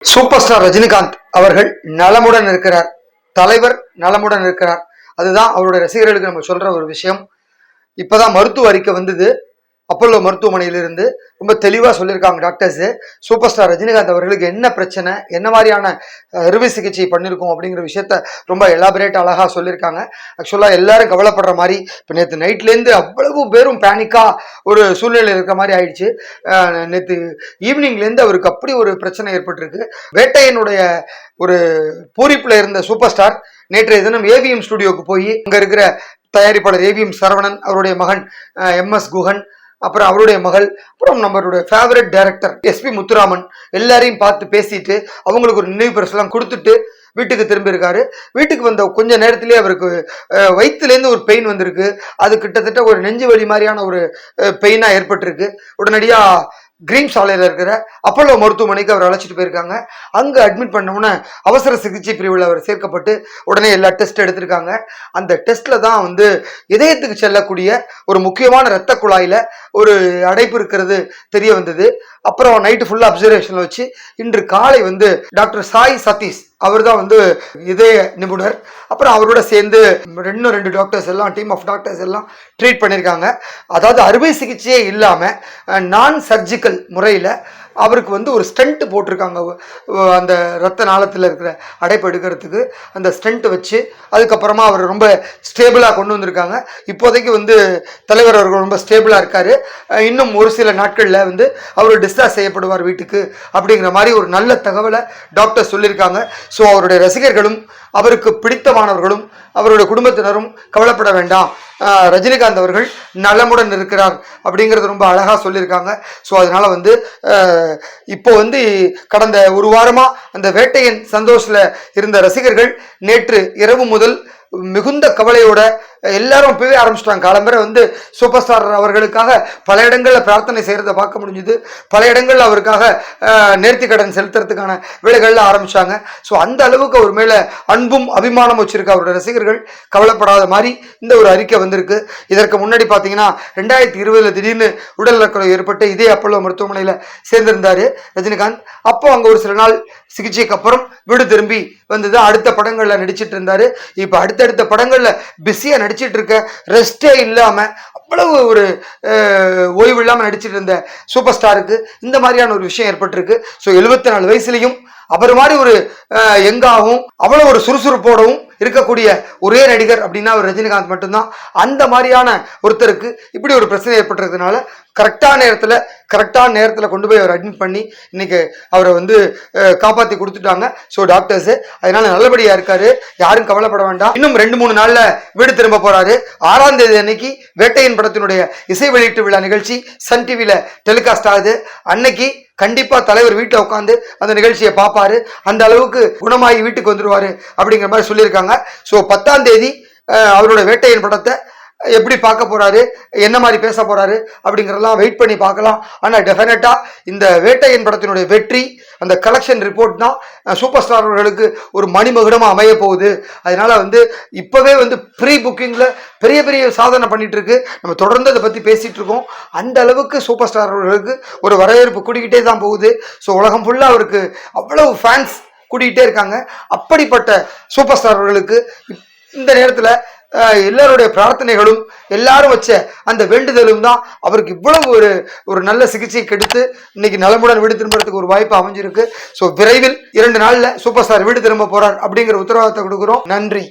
Super star Rajinikanth அவர்கள் நலமுடன் இருக்கிறார். தலைவர் நலமுடன் இருக்கிறார். அதுதான் அவருடைய ரசிகர்களுக்கு நம்ம சொல்ற ஒரு விஷயம். இப்பதான் மருத்துவ அறிக்கை வந்தது. அப்போலோ மருத்துவமனையிலிருந்து ரொம்ப தெளிவாக சொல்லியிருக்காங்க டாக்டர்ஸு. சூப்பர் ஸ்டார் ரஜினிகாந்த் அவர்களுக்கு என்ன பிரச்சனை, என்ன மாதிரியான அறுவை சிகிச்சை பண்ணியிருக்கோம் அப்படிங்கிற விஷயத்த ரொம்ப எலாபரேட் அழகாக சொல்லியிருக்காங்க. ஆக்சுவலாக எல்லாரும் கவலைப்படுற மாதிரி இப்போ நேற்று நைட்லேருந்து அவ்வளவு பேரும் பேனிக்காக ஒரு சூழ்நிலை இருக்கிற மாதிரி ஆயிடுச்சு. நேற்று ஈவினிங்லேருந்து அவருக்கு அப்படி ஒரு பிரச்சனை ஏற்பட்டிருக்கு. வேட்டையனுடைய ஒரு பூரிப்பில் இருந்த சூப்பர் ஸ்டார் நேற்றைய தினம் ஏவிஎம் ஸ்டுடியோவுக்கு போய் அங்கே இருக்கிற தயாரிப்பாளர் ஏவிஎம் சரவணன், அவருடைய மகன் MS குஹன், அப்புறம் அவருடைய மகள், அப்புறம் நம்மளுடைய ஃபேவரட் டைரக்டர் SP முத்துராமன் எல்லாரையும் பார்த்து பேசிட்டு அவங்களுக்கு ஒரு நினைவு பரிசுலாம் கொடுத்துட்டு வீட்டுக்கு திரும்பி இருக்காரு. வீட்டுக்கு வந்த கொஞ்ச நேரத்திலேயே அவருக்கு வயிற்றுலேருந்து ஒரு பெயின் வந்திருக்கு. அது கிட்டத்தட்ட ஒரு நெஞ்சு வலி மாதிரியான ஒரு பெயினாக ஏற்பட்டிருக்கு. உடனடியாக கிரீன் சாலையில் இருக்கிற அப்போலோ மருத்துவமனைக்கு அவர் அழைச்சிட்டு போயிருக்காங்க. அங்கே அட்மிட் பண்ணவுடனே அவசர சிகிச்சை பிரிவில் அவர் சேர்க்கப்பட்டு உடனே எல்லா டெஸ்ட் எடுத்திருக்காங்க. அந்த டெஸ்ட்டில் தான் இதயத்துக்கு செல்லக்கூடிய ஒரு முக்கியமான இரத்த குழாயில் ஒரு அடைப்பு இருக்கிறது தெரிய வந்தது. அப்புறம் நைட்டு ஃபுல்லாக அப்சர்வேஷனில் வச்சு இன்று காலை டாக்டர் சாய் சதீஷ் அவர் தான் இதய நிபுணர். அப்புறம் அவரோட சேர்ந்து ரெண்டு டாக்டர்ஸ் எல்லாம், டீம் ஆஃப் டாக்டர்ஸ் எல்லாம் ட்ரீட் பண்ணியிருக்காங்க. அதாவது அறுவை சிகிச்சையே இல்லாமல் நான் சர்ஜிக்கல் முறையில் அவருக்கு ஒரு ஸ்டென்ட் போட்டிருக்காங்க. அந்த இரத்த நாளத்தில் இருக்கிற அடைப்பு எடுக்கிறதுக்கு அந்த ஸ்டென்ட் வச்சு அதுக்கப்புறமா அவர் ரொம்ப ஸ்டேபிளாக கொண்டு வந்திருக்காங்க. இப்போதைக்கு தலைவர் அவர்கள் ரொம்ப ஸ்டேபிளாக இருக்கார். இன்னும் ஒரு சில நாட்களில் அவர் டிஸ்சார்ஜ் செய்யப்படுவார் வீட்டுக்கு அப்படிங்கிற மாதிரி ஒரு நல்ல தகவலை டாக்டர் சொல்லியிருக்காங்க. ஸோ அவருடைய ரசிகர்களும் அவருக்கு பிடித்தமானவர்களும் அவருடைய குடும்பத்தினரும் கவலைப்பட வேண்டாம், ரஜினிகாந்த் அவர்கள் நலமுடன் இருக்கிறார் அப்படிங்கிறது ரொம்ப அழகாக சொல்லியிருக்காங்க. ஸோ அதனால் இப்போ கடந்த ஒரு வாரமாக அந்த வேட்டையன் சந்தோஷில் இருந்த ரசிகர்கள் நேற்று இரவு முதல் மிகுந்த கவலையோட எல்லாரும் போய் ஆரம்பிச்சிட்டாங்க. காலம்பரை சூப்பர் ஸ்டார் அவர்களுக்காக பல இடங்களில் பிரார்த்தனை செய்கிறத பார்க்க முடிஞ்சுது. பல இடங்களில் அவருக்காக நேர்த்தி கடன் செலுத்துறதுக்கான வேலைகள்லாம் ஆரம்பித்தாங்க. ஸோ அந்த அளவுக்கு அவர் மேலே அன்பும் அபிமானம் வச்சுருக்க அவருடைய ரசிகர்கள் கவலைப்படாத மாதிரி இந்த ஒரு அறிக்கை வந்திருக்கு. இதற்கு முன்னாடி பார்த்தீங்கன்னா 2020 திடீர்னு உடல்நலக்குறைவு ஏற்பட்டு இதே அப்போலோ மருத்துவமனையில் சேர்ந்திருந்தார் ரஜினிகாந்த். அப்போ அங்கே ஒரு சில நாள் சிகிச்சைக்கு அப்புறம் வீடு திரும்பி வந்தது. அடுத்த படங்களில் நடிச்சிட்டு இருந்தார். இப்போ அடுத்தடுத்த படங்களில் பிஸியாக நடிச்சிட்டு இருக்க, ரெஸ்டே இல்லாமல் அவ்வளவு ஒரு ஓய்வு இல்லாமல் நடிச்சிட்டு இருந்த சூப்பர் ஸ்டாருக்கு இந்த மாதிரியான ஒரு விஷயம் ஏற்பட்டிருக்கு. ஸோ 74 வயசுலையும் அவர் மாதிரி ஒரு யங்காகவும் அவ்வளோ ஒரு சுறுசுறுப்போடவும் இருக்கக்கூடிய ஒரே நடிகர் அப்படின்னா அவர் ரஜினிகாந்த் மட்டும்தான். அந்த மாதிரியான ஒருத்தருக்கு இப்படி ஒரு பிரச்சனை ஏற்பட்டிருக்கிறதுனால கரெக்டான நேரத்தில் கொண்டு போய் அவர் அட்மிட் பண்ணி இன்னைக்கு அவரை காப்பாற்றி கொடுத்துட்டாங்க. ஸோ டாக்டர்ஸு அதனால நல்லபடியாக இருக்காரு, யாரும் கவலைப்பட வேண்டாம். இன்னும் 2-3 நாளில் வீடு திரும்ப போறாரு. 6ஆம் தேதி அன்னைக்கு வேட்டையின் படத்தினுடைய இசை வெளியீட்டு விழா நிகழ்ச்சி சன் டிவியில் டெலிகாஸ்ட் ஆகுது. அன்னைக்கு கண்டிப்பா தலைவர் வீட்டில் உட்காந்து அந்த நிகழ்ச்சியை பார்ப்பாரு. அந்த அளவுக்கு குணமாகி வீட்டுக்கு வந்துடுவாரு அப்படிங்கிற மாதிரி சொல்லியிருக்காங்க. ஸோ 10ஆம் தேதி அவரோட வேட்டையின் படத்தை எப்படி பார்க்க போறாரு, என்ன மாதிரி பேச போறாரு அப்படிங்கிறதெல்லாம் வெயிட் பண்ணி பார்க்கலாம். ஆனால் டெஃபினட்டா இந்த வேட்டையின் படத்தினுடைய வெற்றி, அந்த கலெக்ஷன் ரிப்போர்ட் தான் சூப்பர் ஸ்டார் அவர்களுக்கு ஒரு மணிமகுடமாக அமைய போகுது. அதனால இப்பவே ப்ரீ புக்கிங்ல பெரிய பெரிய சாதனை பண்ணிட்டு இருக்கு. நம்ம தொடர்ந்து அதை பத்தி பேசிட்டு இருக்கோம். அந்த அளவுக்கு சூப்பர் ஸ்டார் அவர்களுக்கு ஒரு வரவேற்பு கூடிக்கிட்டே தான் போகுது. ஸோ உலகம் ஃபுல்லா அவருக்கு அவ்வளவு ஃபேன்ஸ் கூட்டிகிட்டே இருக்காங்க. அப்படிப்பட்ட சூப்பர் ஸ்டார் அவர்களுக்கு இந்த நேரத்தில் எல்லாருடைய பிரார்த்தனைகளும் எல்லாரும் வச்ச அந்த வேண்டுதலும் தான் அவருக்கு இவ்வளவு ஒரு நல்ல சிகிச்சை கெடுத்து இன்னைக்கு நலமுடன் வீடு திரும்புறதுக்கு ஒரு வாய்ப்பு அமைஞ்சிருக்கு. ஸோ விரைவில் 2 நாளில் சூப்பர் ஸ்டார் வீடு திரும்ப போறார் அப்படிங்கிற உத்தரவாதத்தை கொடுக்குறோம். நன்றி.